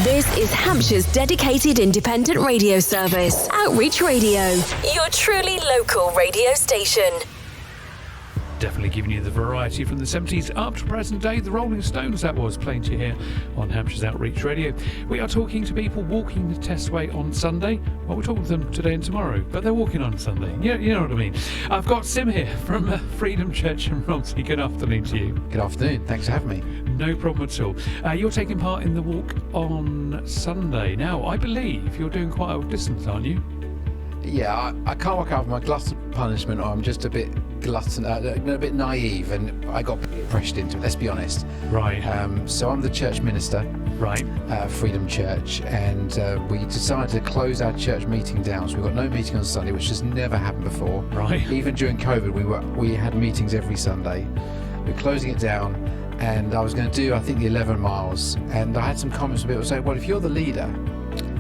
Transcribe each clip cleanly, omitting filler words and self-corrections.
This is Hampshire's dedicated independent radio service, Outreach Radio, your truly local radio station. Definitely giving you the variety from the 70s up to present day. The Rolling Stones, that was, playing to you here on Hampshire's Outreach Radio. We are talking to people walking the Testway on Sunday. Well, we're talking to them today and tomorrow, but they're walking on Sunday. You know what I mean. I've got Sim here from Freedom Church in Romsey. Good afternoon to you. Good afternoon. Thanks for having me. No problem at all. You're taking part in the walk on Sunday. Now, I believe you're doing quite a distance, aren't you? Yeah, I can't work out if my glutton punishment or I'm just a bit a bit naive, and I got pressured into it, let's be honest. Right. So I'm the church minister, right, Freedom Church, and we decided to close our church meeting down. So we've got no meeting on Sunday, which has never happened before. Right. Even during COVID, we had meetings every Sunday. We're closing it down, and I was going to do, I think, the 11 miles, and I had some comments from people saying, well, if you're the leader,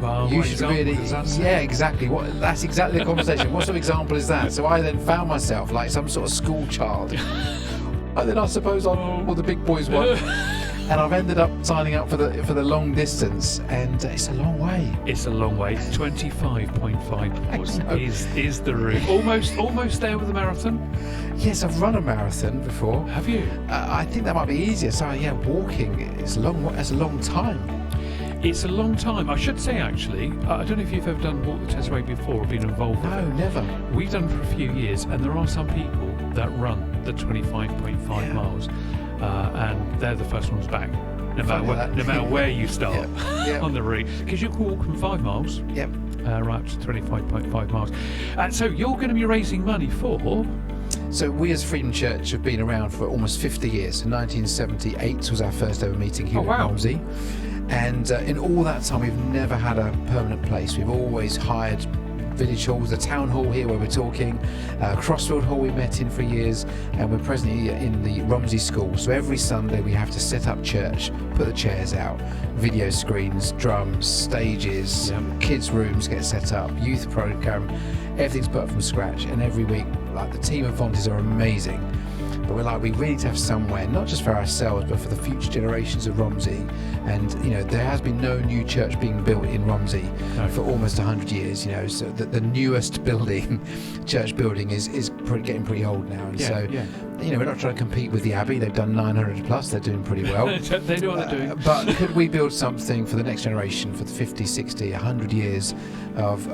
well, you should really, yeah, exactly. That's exactly the conversation. What sort of example is that? So I then found myself like some sort of school child. And then I suppose I'm what the big boys want. And I've ended up signing up for the long distance, and it's a long way. It's a long way. 25.5 miles is the route. Almost there with the marathon. Yes, I've run a marathon before. Have you? I think that might be easier. So yeah, walking is a long time. It's a long time. I should say, actually, I don't know if you've ever done Walk the Testway before or been involved with it. No, never. We've done it for a few years, and there are some people that run the 25.5 miles, and they're the first ones back, no matter where you start on the route. Because you can walk from 5 miles right up to 25.5 miles. So you're going to be raising money for... So we as Freedom Church have been around for almost 50 years. So 1978 was our first ever meeting here at Romsey. And in all that time, we've never had a permanent place. We've always hired village halls, the town hall here where we're talking, Crossfield Hall we met in for years, and we're presently in the Romsey School. So every Sunday we have to set up church, put the chairs out, video screens, drums, stages, kids' rooms get set up, youth program, everything's put up from scratch. And every week, like, the team of volunteers are amazing. But we're like, we really need to have somewhere, not just for ourselves, but for the future generations of Romsey. And, you know, there has been no new church being built in Romsey for almost 100 years, you know. So the newest building, church building, is getting pretty old now. And you know, we're not trying to compete with the Abbey. They've done 900 plus. They're doing pretty well. They know what they're doing. But could we build something for the next generation, for the 50, 60, 100 years of...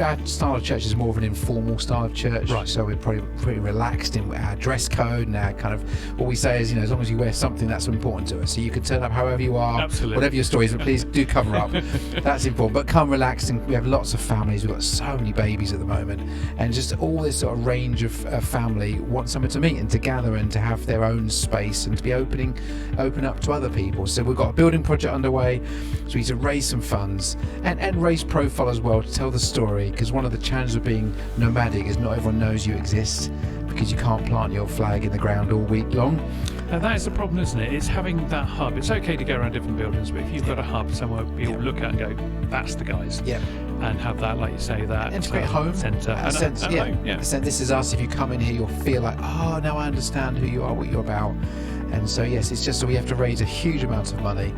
our style of church is more of an informal style of church. Right. So we're probably pretty relaxed in our dress code, and our kind of... What we say is, you know, as long as you wear something that's important to us. So you can turn up however you are, whatever your story is, but please do cover up. That's important. But come relaxed, and we have lots of families. We've got so many babies at the moment. And just all this sort of range of family want somewhere to meet and to gather and to have their own space and to be open up to other people. So we've got a building project underway, so we need to raise some funds and raise profile as well to tell the story, because one of the challenges of being nomadic is not everyone knows you exist, because you can't plant your flag in the ground all week long. Now that is the problem, isn't it? It's having that hub. It's okay to go around different buildings, but if you've got a hub somewhere people look at and go, that's the guys. And have that, like you say, that integrate home centre. So this is us. If you come in here, you'll feel like, oh, now I understand who you are, what you're about. And so, yes, it's just that we have to raise a huge amount of money,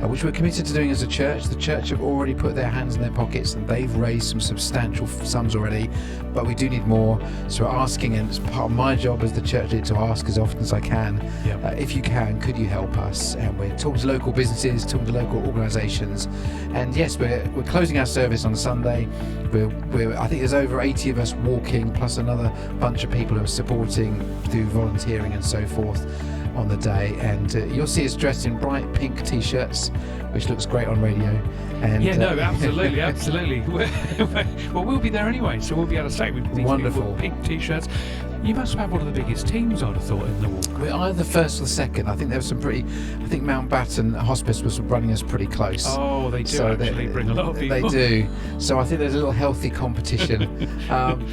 which we're committed to doing as a church. The church have already put their hands in their pockets, and they've raised some substantial sums already, but we do need more. So we're asking, and it's part of my job as the church leader to ask as often as I can, if you can, could you help us? And we're talking to local businesses, talking to local organisations. And yes, we're closing our service on Sunday. I think there's over 80 of us walking, plus another bunch of people who are supporting through volunteering and so forth on the day, and you'll see us dressed in bright pink t-shirts, which looks great on radio. And absolutely. Well, we'll be there anyway, so we'll be able to say with these wonderful pink t-shirts. You must have one of the biggest teams, I'd have thought, in the walk. We're either the first or the second. I think there was some pretty... I think Mountbatten Hospice was running us pretty close. Oh, they do actually bring a lot of people. They do. So I think there's a little healthy competition.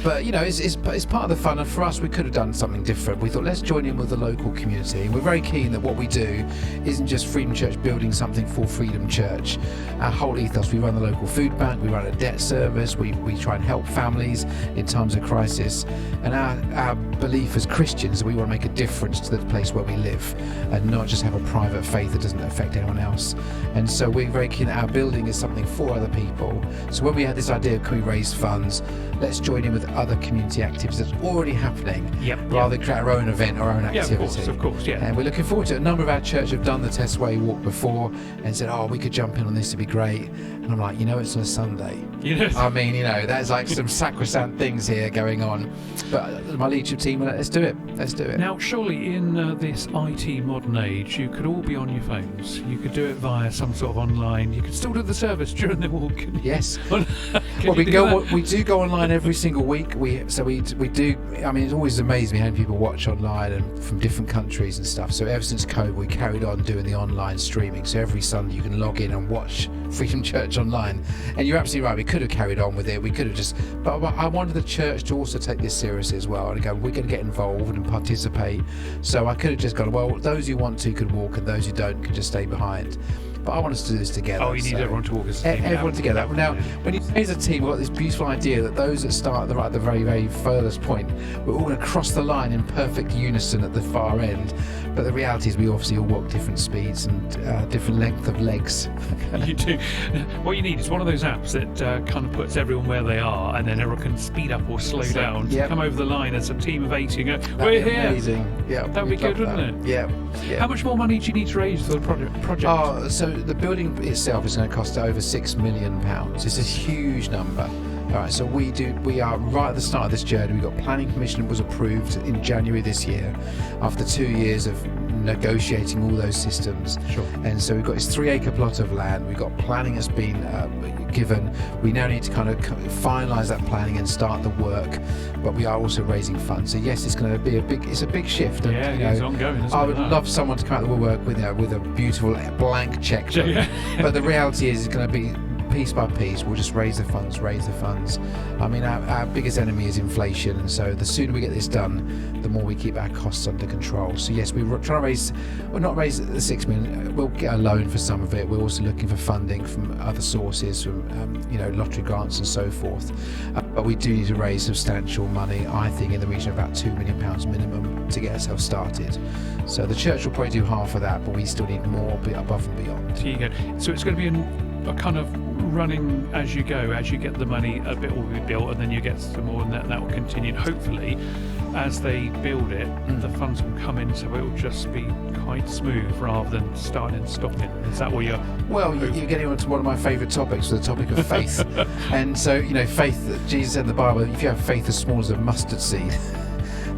But, you know, it's part of the fun. And for us, we could have done something different. We thought, let's join in with the local community. We're very keen that what we do isn't just Freedom Church building something for Freedom Church. Our whole ethos, we run the local food bank, we run a debt service, we try and help families in times of crisis. And our belief as Christians, we want to make a difference to the place where we live and not just have a private faith that doesn't affect anyone else. And so we're very keen that our building is something for other people. So when we had this idea, can we raise funds, let's join in with other community activities that's already happening, rather than create our own event or our own activity. Of course, yeah. And we're looking forward to it. A number of our church have done the Testway walk before and said, we could jump in on this, it'd be great. And I'm like, it's on a Sunday. I mean, there's like some sacrosanct things here going on. But my leadership team, let's do it. Now, surely in this IT modern age, you could all be on your phones. You could do it via some sort of online. You could still do the service during the walk. Yes. We do go online every single week. We do. I mean, it always amazes me how many people watch online and from different countries and stuff. So ever since COVID, we carried on doing the online streaming. So every Sunday you can log in and watch Freedom Church online. And you're absolutely right. We could have carried on with it. We could have but I wanted the church to also take this seriously as well and go, we're going to get involved and participate. So I could have just gone, those who want to could walk and those who don't can just stay behind. But I want us to do this together. You need everyone to walk as a team. Everyone together. Now, when you say as a team, we've got this beautiful idea that those that start at the very, very furthest point, we're all going to cross the line in perfect unison at the far end. But the reality is we obviously all walk different speeds and different length of legs. You do. What you need is one of those apps that kind of puts everyone where they are, and then everyone can speed up or slow down to come over the line as a team of 80 and go, we're here. Amazing. Yeah, that would be good, wouldn't it? Yeah. How much more money do you need to raise for the project? So the building itself is going to cost over £6 million. It's a huge number. All right, so we are right at the start of this journey. We got planning permission that was approved in January this year after 2 years of negotiating all those systems. Sure. And so we've got this 3-acre plot of land. We've got planning that's been given. We now need to kind of finalise that planning and start the work, but we are also raising funds. So yes, it's going to be a big shift. And, it's ongoing. I would love someone to come out of the woodwork with a beautiful blank check. But the reality is it's going to be piece by piece. We'll just raise the funds. I mean, our biggest enemy is inflation, and so the sooner we get this done, the more we keep our costs under control. So yes, we're trying to not raise the 6 million. We'll get a loan for some of it. We're also looking for funding from other sources, from lottery grants and so forth. But we do need to raise substantial money. I think in the region of about £2 million minimum to get ourselves started. So the church will probably do half of that, but we still need more above and beyond. So you go. So it's going to be a kind of running as you go, as you get the money, a bit will be built, and then you get some more, and that will continue. And hopefully, as they build it, the funds will come in, so it will just be quite smooth rather than starting and stopping. Is that what you're? Well, you're getting on to one of my favourite topics, the topic of faith. And so, faith. Jesus said in the Bible, if you have faith as small as a mustard seed,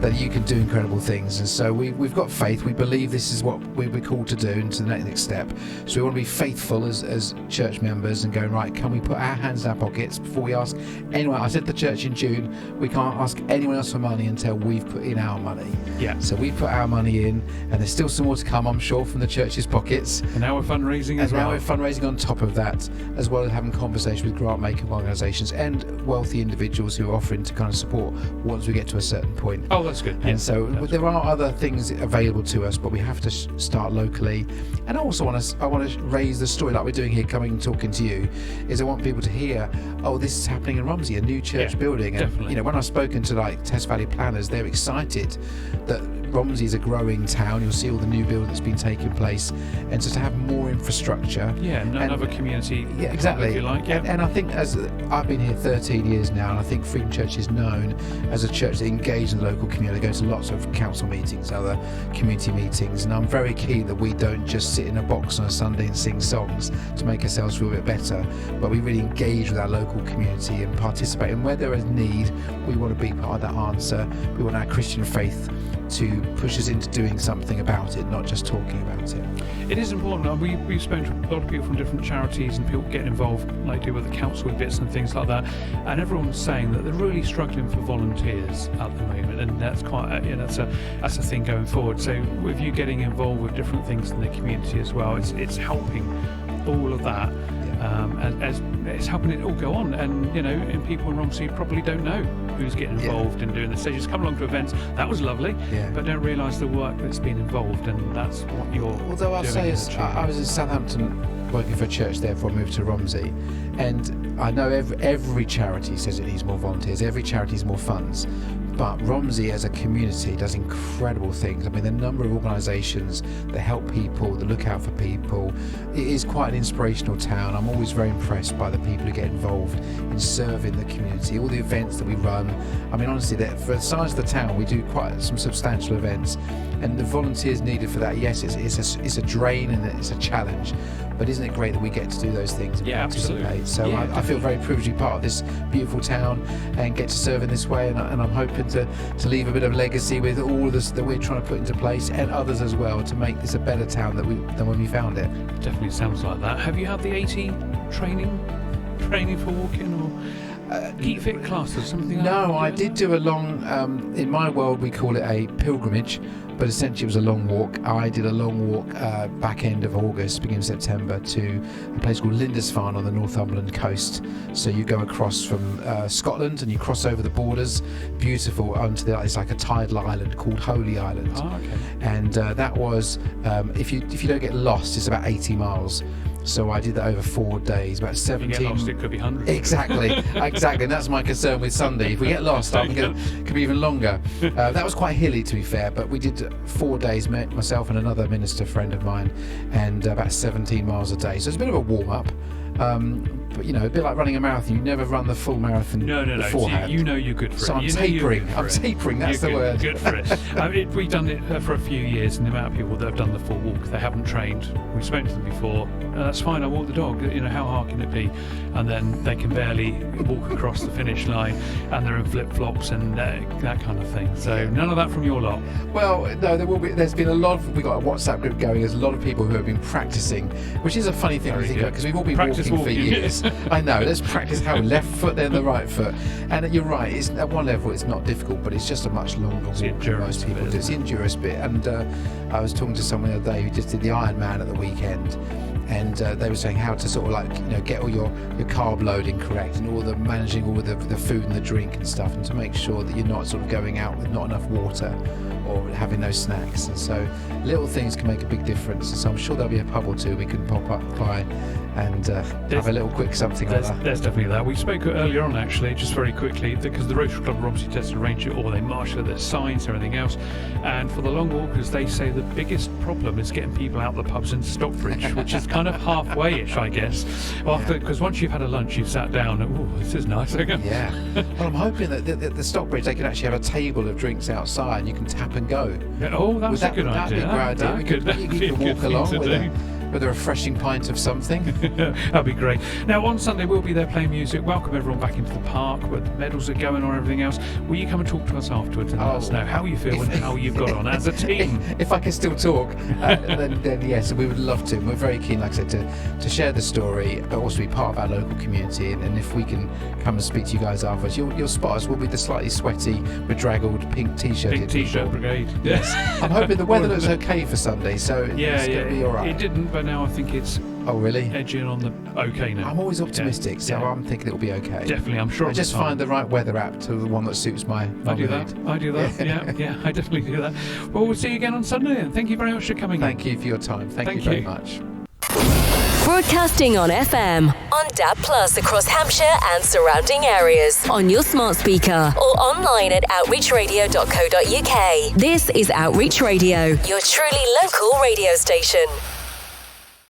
that you can do incredible things. And so we've got faith. We believe this is what we're called to do into the next step. So we want to be faithful as church members and going, right, can we put our hands in our pockets before we ask anyone? I said to the church in June, we can't ask anyone else for money until we've put in our money. Yeah. So we put our money in, and there's still some more to come, I'm sure, from the church's pockets. And now we're fundraising as well. And now we're fundraising on top of that, as well as having conversations with grant-making organisations and wealthy individuals who are offering to kind of support once we get to a certain point. Oh, that's good. And so there are other things available to us, but we have to start locally. And I also want to raise the story, like we're doing here, coming and talking to you, is I want people to hear, this is happening in Romsey, a new church building. And definitely. When I've spoken to Test Valley planners, they're excited that Romsey is a growing town. You'll see all the new building that's been taking place, and so to have more infrastructure. Yeah, another community. Yeah, exactly. If you like. Yeah. And I think, as I've been here 13 years now, and I think Freedom Church is known as a church that engages in the local community. They go to lots of council meetings, other community meetings, and I'm very keen that we don't just sit in a box on a Sunday and sing songs to make ourselves feel a bit better, but we really engage with our local community and participate. And where there is need, we want to be part of that answer. We want our Christian faith to push us into doing something about it, not just talking about it. It is important. We've spoken to a lot of people from different charities and people getting involved, like do with the council with bits and things like that, and everyone's saying that they're really struggling for volunteers at the moment, and that's quite that's a thing going forward. So with you getting involved with different things in the community as well, it's helping all of that. And as it's helping it all go on, and people in Romsey probably don't know who's getting involved in doing this. They just come along to events, that was lovely, but don't realise the work that's been involved, and that's what you're Although I'll doing. say, I was in Southampton working for a church there before I moved to Romsey, and I know every charity says it needs more volunteers, every charity needs more funds, But Romsey as a community does incredible things. I mean, the number of organisations that help people, that look out for people, it is quite an inspirational town. I'm always very impressed by the people who get involved in serving the community, all the events that we run. I mean, honestly, for the size of the town, we do quite some substantial events, and the volunteers needed for that, yes, it's a drain and it's a challenge, but isn't it great that we get to do those things and participate? Absolutely. So I feel very privileged to be part of this beautiful town and get to serve in this way, and I'm hoping to leave a bit of legacy with all of this that we're trying to put into place, and others as well, to make this a better town than when we found it. Definitely sounds like that. Have you had the AT training for walking, or Keep Fit class or something like that? No, I did do a long, in my world we call it a pilgrimage, but essentially it was a long walk. I did a long walk back end of August, beginning of September, to a place called Lindisfarne on the Northumberland coast. So you go across from Scotland and you cross over the borders, beautiful, onto it's like a tidal island called Holy Island. Oh, okay. And that was, if you don't get lost, it's about 80 miles. So I did that over 4 days, about 17. If you get lost, it could be hundreds. Exactly. And that's my concern with Sunday. If we get lost, it could be even longer. That was quite hilly, to be fair, but we did 4 days, myself and another minister friend of mine, and about 17 miles a day. So it's a bit of a warm-up. But a bit like running a marathon, you never run the full marathon beforehand. So you know you're good for it. So I'm tapering. That's the word. Good for it. We've done it for a few years, and the amount of people that have done the full walk, they haven't trained. We've spoken to them before. That's fine. I walk the dog. How hard can it be? And then they can barely walk across the finish line, and they're in flip-flops and that kind of thing. So none of that from your lot. Well, no, there's been a lot of. We got a WhatsApp group going. There's a lot of people who have been practicing, which is a funny thing to think about, because we've all been walking for years. I know. Let's practice how left foot, then the right foot. And you're right. It's at one level, it's not difficult, but it's just a much longer walk than most people do. It's the endurance bit. And I was talking to someone the other day who just did the Ironman at the weekend. And they were saying how to sort of get all your carb loading correct, and managing all the food and the drink and stuff, and to make sure that you're not sort of going out with not enough water or having no snacks. And so little things can make a big difference. And so I'm sure there'll be a pub or two we can pop up by and have a little quick something like that. There's definitely that. We spoke earlier on, actually, just very quickly, because the Rotary Club Romsey test arrange it, or they marshal their signs and everything else. And for the long walkers, they say the biggest problem is getting people out the pubs into Stockbridge, which is kind of halfway-ish, I guess. Because once you've had a lunch, you've sat down, and this is nice. Yeah. Well, I'm hoping that the Stockbridge, they could actually have a table of drinks outside, and you can tap and go. Yeah, that's a good idea. That'd be a great idea. You could walk along with a refreshing pint of something. That'd be great. Now, on Sunday, we'll be there playing music. Welcome everyone back into the park where the medals are going on, everything else. Will you come and talk to us afterwards and let us know how you feel and how you've got on as a team? If I can still talk, then yes, we would love to. We're very keen, like I said, to share the story, but also be part of our local community. And if we can come and speak to you guys afterwards, you'll spot us. We'll be the slightly sweaty, bedraggled pink T-shirt. Pink T-shirt brigade. Yes. I'm hoping the weather looks okay for Sunday, so it's going to be all right. It didn't, but now I think it's edging on the okay now. I'm always optimistic, so I'm thinking it'll be okay. Definitely, I'm sure. I just find the right weather app to the one that suits my I do that. Yeah, I definitely do that. Well, we'll see you again on Sunday, and thank you very much for coming. Thank you for your time. Thank you very much. Broadcasting on FM, on DAB Plus across Hampshire and surrounding areas, on your smart speaker, or online at outreachradio.co.uk. This is Outreach Radio, your truly local radio station.